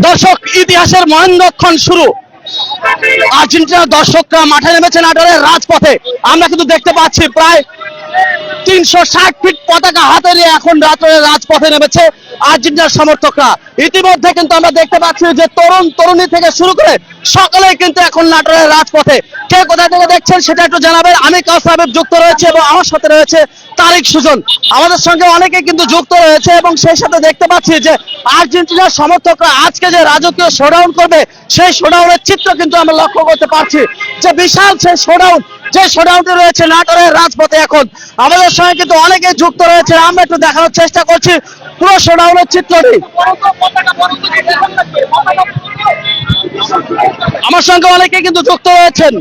দর্শক, ইতিহাসের মহেন্দ্রক্ষণ শুরু। আর্জেন্টিনার দর্শকরা মাঠে নেমেছে নাটোরের রাজপথে। আমরা কিন্তু দেখতে পাচ্ছি প্রায় 360 ফিট পতাকা হাতে নিয়ে এখন নাটোরের রাজপথে নেমেছে আর্জেন্টিনার সমর্থকরা। ইতিমধ্যে কিন্তু আমরা দেখতে পাচ্ছি যে তরুণ তরুণী থেকে শুরু করে সকলেই কিন্তু এখন নাটোরের রাজপথে। কে কোথা থেকে দেখছেন সেটা একটু জানাবেন। আমি কাউসার হাবিব যুক্ত রয়েছে এবং আমার সাথে রয়েছে তারিক সুজন। আমাদের সঙ্গে অনেকে কিন্তু যুক্ত রয়েছে এবং সেই সাথে দেখতে পাচ্ছি যে আর্জেন্টিনার সমর্থকরা আজকে যে রাজকীয় শোডাউন করবে সেই শোডাউনের চিত্র কিন্তু আমরা লক্ষ্য করতে পারছি। যে বিশাল সেই শোডাউন, যে শোডাউনটি রয়েছে নাটোরের রাজপথে এখন আমাদের সঙ্গে কিন্তু অনেকে যুক্ত রয়েছে। আমরা একটু দেখানোর চেষ্টা করছি পুরো শোডাউনের চিত্রটি। আমার সঙ্গে অনেকে কিন্তু যুক্ত রয়েছেন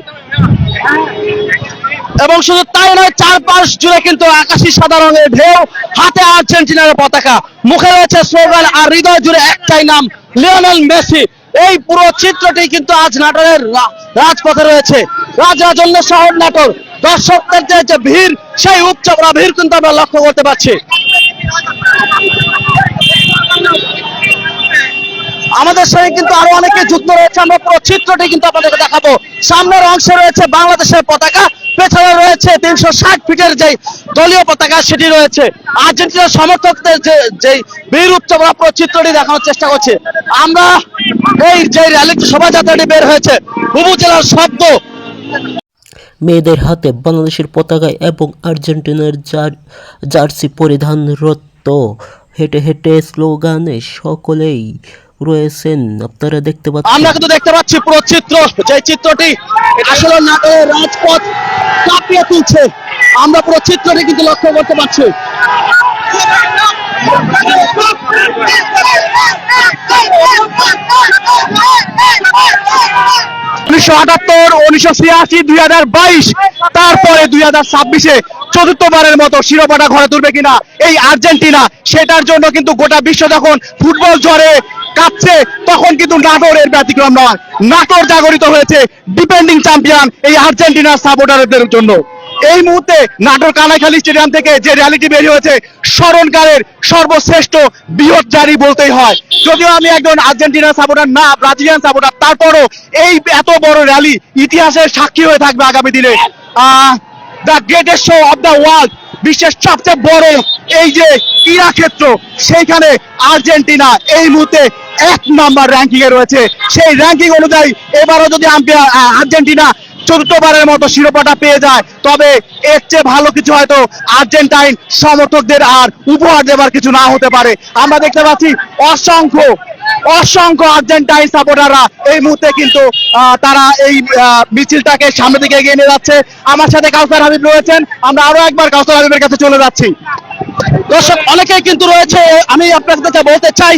এবং শুধু তাই নয়, চারপাশ জুড়ে কিন্তু আকাশি সাদা রঙের ঢেউ, হাতে আর্জেন্টিনার পতাকা, মুখে রয়েছে স্লোগান আর হৃদয় জুড়ে একটাই নাম, লিওনেল মেসি। এই পুরো চিত্রটি কিন্তু আজ নাটোরের রাজপথে রয়েছে। রাজরাজন্যের শহর নাটোর, দর্শকদের যে ভিড়, সেই উপচকরা ভিড় কিন্তু আমরা লক্ষ্য করতে পারছি। আমাদের সঙ্গে কিন্তু আরো অনেকে যুক্ত রয়েছে। আমরা পুরো চিত্রটি কিন্তু আপনাদেরকে দেখাবো। সামনের অংশে রয়েছে বাংলাদেশের পতাকা, পেছনে রয়েছে 360 ফিটের যে দলীয় পতাকা সেটি রয়েছে। আর্জেন্টিনার সমর্থকদের যে বীর উৎসবরা পুরো চিত্রটি দেখানোর চেষ্টা করছে। আমরা এই যে র্যালিটি শোভাযাত্রাটি বের হয়েছে উপজেলার শব্দ, মেয়েদের হাতে বাংলাদেশের পতাকা এবং আর্জেন্টিনার জার্সি পরিধানরত হেঁটে হেঁটে স্লোগানে সকলেই রয়েছেন। আপনারা দেখতে পাচ্ছেন, আমরা কিন্তু দেখতে পাচ্ছি পুরো চিত্র, যে চিত্রটি আসলে নাটোরের রাজপথ কাঁপিয়ে তুলছে। আমরা পুরো চিত্রটি কিন্তু লক্ষ্য করতে পারছি। 1978, 1986, 2022, তারপরে 2026-এ চতুর্থবারের মতো শিরোপাটা ঘরে তুলবে কিনা এই আর্জেন্টিনা, সেটার জন্য কিন্তু গোটা বিশ্ব যখন ফুটবল জ্বরে কাঁপছে তখন কিন্তু নাটোরের ব্যতিক্রম নয়। নাটোর জাগরিত হয়েছে ডিফেন্ডিং চ্যাম্পিয়ন এই আর্জেন্টিনার সাপোর্টারদের জন্য। এই মুহূর্তে নাটোর কানাইখালী স্টেডিয়াম থেকে যে র্যালিটি বের হয়েছে স্মরণকালের সর্বশ্রেষ্ঠ বৃহৎ জারি বলতেই হয়। যদিও আমি একজন আর্জেন্টিনার সাপোর্টার না, ব্রাজিলিয়ান সাপোর্টার, তারপরও এই এত বড় র্যালি ইতিহাসের সাক্ষী হয়ে থাকবে আগামী দিনে। The greatest show off the world, বিশ্বের সবচেয়ে বড় এই যে ক্রীড়া ক্ষেত্র, সেইখানে আর্জেন্টিনা এই মুহূর্তে 1 নাম্বার র্যাঙ্কিং এ রয়েছে। সেই র্যাঙ্কিং অনুযায়ী এবারও যদি আর্জেন্টিনা চতুর্থবারের মতো শিরোপাটা পেয়ে যায় তবে এর চেয়ে ভালো কিছু হয়তো আর্জেন্টাইন সমর্থকদের আর উপহার দেবার কিছু না হতে পারে। আমরা দেখতে পাচ্ছি অসংখ্য আর্জেন্টাইন সাপোর্টাররা এই মুহূর্তে কিন্তু তারা এই মিছিলটাকে সামনের দিকে এগিয়ে নিয়ে যাচ্ছে। আমার সাথে কাউসার হাবিব রয়েছেন, আমরা আরো একবার কাউসার হাবিবের কাছে চলে যাচ্ছি। দর্শক অনেকেই কিন্তু রয়েছে। আমি আপনাদের কাছে বলতে চাই,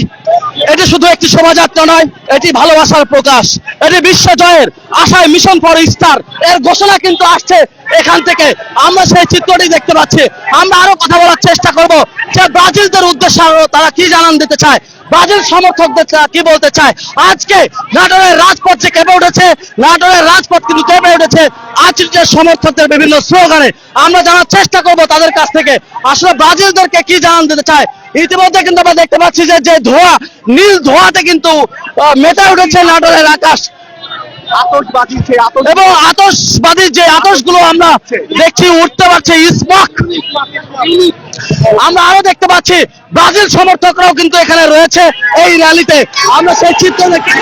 এটি শুধু একটি শোভাযাত্রা নয়, এটি ভালোবাসার প্রকাশ, এটি বিশ্ব জয়ের আশায় মিশন ফর স্টার এর ঘোষণা কিন্তু আসছে এখান থেকে। আমরা সেই চিত্রটি দেখতে পাচ্ছি। আমরা আরো কথা বলার চেষ্টা করব যে ব্রাজিলদের উদ্দেশ্যে তারা কি জানান দিতে চায়, ব্রাজিল সমর্থকদের কি বলতে চায়। আজকে নাটোরের রাজপথ যে কেঁপে উঠেছে, নাটোরের রাজপথ কিন্তু কেঁপে উঠেছে আর্জেন্টিনার সমর্থকদের বিভিন্ন স্লোগানে। আমরা জানার চেষ্টা করব তাদের কাছ থেকে আসলে ব্রাজিলদেরকে কি জানান দিতে চায়। ইতিমধ্যে কিন্তু আমরা দেখতে পাচ্ছি যে ধোঁয়া, নীল ধোঁয়াতে কিন্তু মেতে উঠেছে নাটোরের আকাশ এবং আতশবাজির যে আতশগুলো আমরা দেখছি উঠতে পারছে স্মোক। আমরা আরো দেখতে পাচ্ছি ব্রাজিল সমর্থকরাও কিন্তু এখানে রয়েছে এই র্যালিতে। আমরা সেই চিত্র দেখি।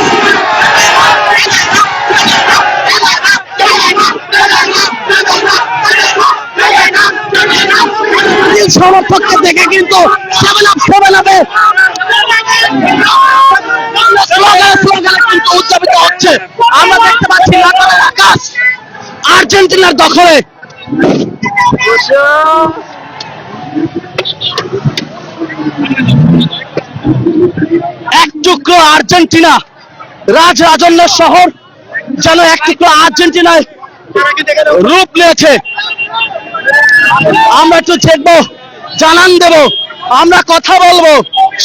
সমর্থককে দেখে কিন্তু কিন্তু উদযাপিত হচ্ছে। আমরা দেখতে পাচ্ছি নাটোরের আকাশ আর্জেন্টিনার দখলে। এক টুকরো আর্জেন্টিনা, রাজরাজন্যের শহর যেন এক টুকরো আর্জেন্টিনায় রূপ নিয়েছে। আমরা একটু দেখবো, জানান দেব, আমরা কথা বলবো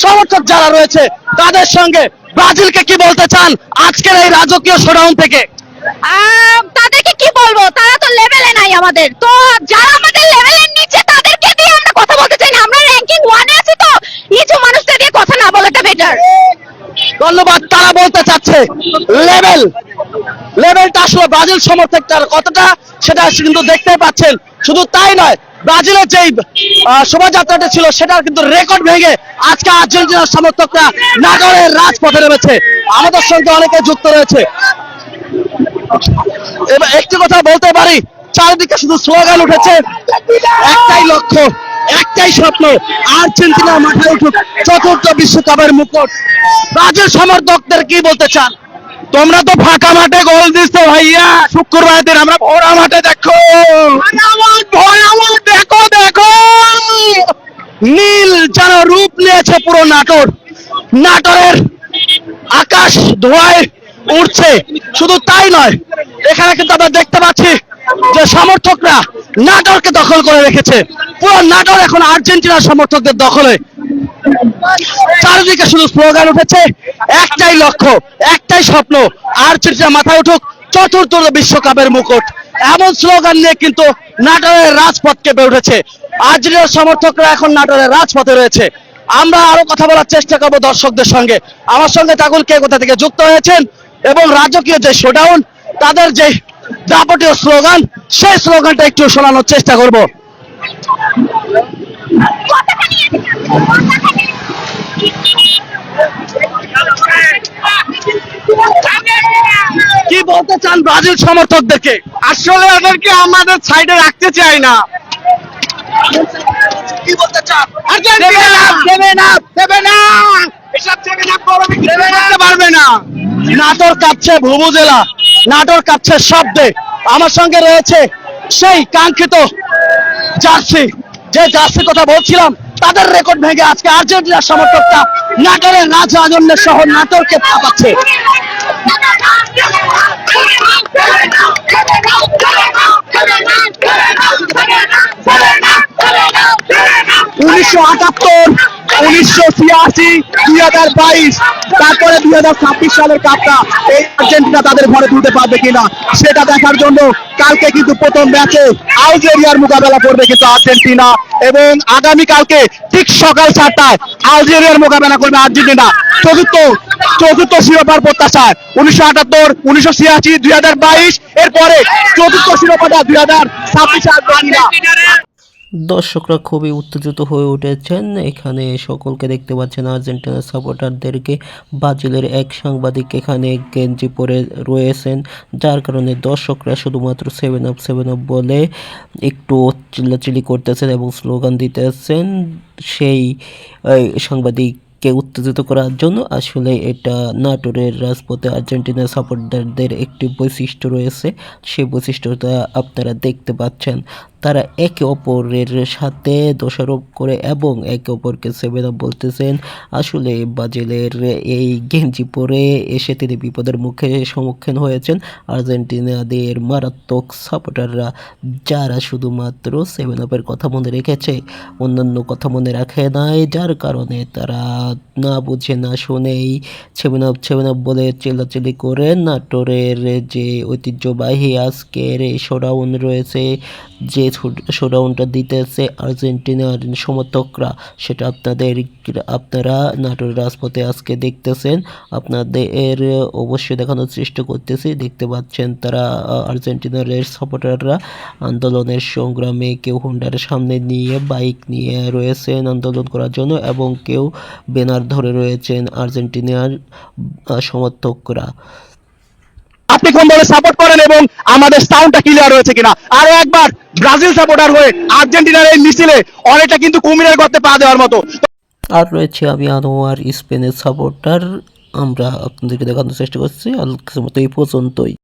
সমর্থক যারা রয়েছে তাদের সঙ্গে। ব্রাজিলকে কি বলতে চান আজকের এই রাজকীয় শোডাউন থেকে? তাদেরকে কি বলবো, তারা তো লেভেলে নাই আমাদের। তো যারা আমাদের লেভেলের নিচে তাদেরকে দিয়ে আমরা কথা বলতে চাই না। আমরা র্যাঙ্কিং 1 এ আছি, তো নিচু মানুষদের দিয়ে কথা না বলাটা বেটার। ধন্যবাদ। তারা বলতে চাচ্ছে লেভেলটা আসলে ব্রাজিল সমর্থকটার কতটা সেটা কিন্তু দেখতেই পাচ্ছেন। শুধু তাই নয়, ব্রাজিলের যেই শোভাযাত্রাটা ছিল সেটার কিন্তু রেকর্ড ভেঙে আজকে আর্জেন্টিনার সমর্থকরা নাগরের রাজপথে নেমেছে। আমাদের সঙ্গে অনেকে যুক্ত রয়েছে। এবার একটি কথা বলতে পারি, চারিদিকে শুধু স্লোগান উঠেছে, একটাই লক্ষ্য, একটাই স্বপ্ন, আর্জেন্টিনার মাথায় উঠুক চতুর্থ বিশ্বকাপের মুকুট। ব্রাজিল সমর্থকদের কি বলতে চান? তোমরা তো ফাঁকা মাঠে গোল দিচ্ছ ভাইয়া, শুক্রবার দিন আমরা ভরা মাঠে দেখো, দেখো দেখো নীল যেন রূপ নিয়েছে পুরো নাটোরের আকাশ ধোঁয়ায় উঠছে। শুধু তাই নয়, এখানে কিন্তু আমরা দেখতে পাচ্ছি যে সমর্থকরা নাটোরকে দখল করে রেখেছে। পুরো নাটোর এখন আর্জেন্টিনার সমর্থকদের দখলে। চারিদিকে শুধু স্লোগান উঠেছে, একটাই লক্ষ্য, একটাই স্বপ্ন, আর্জেন্টিনা মাথায় উঠুক চতুর্থ বিশ্বকাপের মুকুট। এমন স্লোগান নিয়ে কিন্তু নাটোরের রাজপথ কেঁপে উঠেছে। আর্জেন্টিনার সমর্থকরা এখন নাটোরের রাজপথে রয়েছে। আমরা আরো কথা বলার চেষ্টা করবো দর্শকদের সঙ্গে। আমার সঙ্গে থাকুন, কে কোথা থেকে যুক্ত হয়েছেন এবং রাজকীয় যে শোডাউন, তাদের যে যাবতীয় স্লোগান, সেই স্লোগানটা একটু শোনানোর চেষ্টা করব। কি বলতে চান ব্রাজিল সমর্থকদেরকে? আসলে ওদেরকে আমাদের সাইডে রাখতে চাই না। কি বলতে চান? দেবে না, এসব করতে পারবে না। নাটোর কাঁপছে ভুবুজেলা, নাটোর কাঁপছে শব্দে। আমার সঙ্গে রয়েছে সেই কাঙ্ক্ষিত জার্সি, যে জার্সির কথা বলছিলাম, তাদের রেকর্ড ভেঙে আজকে আর্জেন্টিনার সমর্থকরা নাটোরের রাজরাজন্যের শহর নাটোরকে কাঁপাচ্ছে। 1978, 1986, 2022, তারপরে 2026 সালের কাপটা এই আর্জেন্টিনা তাদের ঘরে তুলতে পারবে কিনা সেটা দেখার জন্য কালকে কিন্তু প্রথম ম্যাচে আলজেরিয়ার মোকাবেলা করবে কিন্তু আর্জেন্টিনা, এবং আগামী কালকে ঠিক সকাল 7টায় আলজেরিয়ার মোকাবেলা করবে আর্জেন্টিনা। চতুর্থ শিরোপার প্রত্যাশায় 1978, 1986, 2022, এরপরে চতুর্থ শিরোপাটা 2026 আর্জেন্টিনা। দর্শকরা খুবই উত্তেজিত হয়ে উঠেছেন। এখানে সকলকে দেখতে পাচ্ছেন আর্জেন্টিনার সাপোর্টারদেরকে। ব্রাজিলের এক সাংবাদিক এখানে গেঞ্জি পরে রয়েছেন, যার কারণে দর্শকরা শুধুমাত্র 7 আপ বলে একটু চিল্লাচিল্লি করতেছেন এবং স্লোগান দিতেছেন সেই সাংবাদিককে উত্তেজিত করার জন্য। আসলে এটা নাটোরের রাজপথে আর্জেন্টিনার সাপোর্টারদের একটি বৈশিষ্ট্য রয়েছে, সেই বৈশিষ্ট্যটা আপনারা দেখতে পাচ্ছেন। তারা একে অপরের সাথে দোষারোপ করে এবং একে অপরকে 7 আপ বলতেছেন। আসলে ব্রাজিলের এই গেঞ্জি পরে এসে তিনি বিপদের মুখে সম্মুখীন হয়েছেন আর্জেন্টিনাদের মারাত্মক সাপোর্টাররা, যারা শুধুমাত্র 7 আপের কথা মনে রেখেছে, অন্যান্য কথা মনে রাখে নাই, যার কারণে তারা না বুঝে না শুনেই 7 আপ বলে চিল্লাচিল্লি করে নাটোরের যে ঐতিহ্যবাহী আজকের এই শোডাউন রয়েছে, যে শোডাউনটা দিতেছে আর্জেন্টিনার সমর্থকরা, সেটা আপনারা নাটোর রাজপথে আজকে দেখতেছেন। আপনাদের অবশ্যই দেখানোর চেষ্টা করতেছি। দেখতে পাচ্ছেন তারা আর্জেন্টিনার সাপোর্টাররা আন্দোলনের সংগ্রামে কেউ হুন্ডার সামনে নিয়ে বাইক নিয়ে রয়েছেন আন্দোলন করার জন্য, এবং কেউ ব্যানার ধরে রয়েছেন আর্জেন্টিনার সমর্থকরা। আপনি কোন দলে সাপোর্ট করেন এবং আমাদের সাউন্ডটা ক্লিয়ার হয়েছে কিনা আরো একবার ব্রাজিল সাপোর্টার হয়ে আর্জেন্টিনার এই মিছিলে অনেকটা কিন্তু কুমিরের গর্তে পা দেওয়ার মতো। আর রয়েছে আমি আনোয়ার, স্পেনের সাপোর্টার। আমরা আপনাদেরকে দেখানোর চেষ্টা করছি। আজকের মতো এই পর্যন্তই।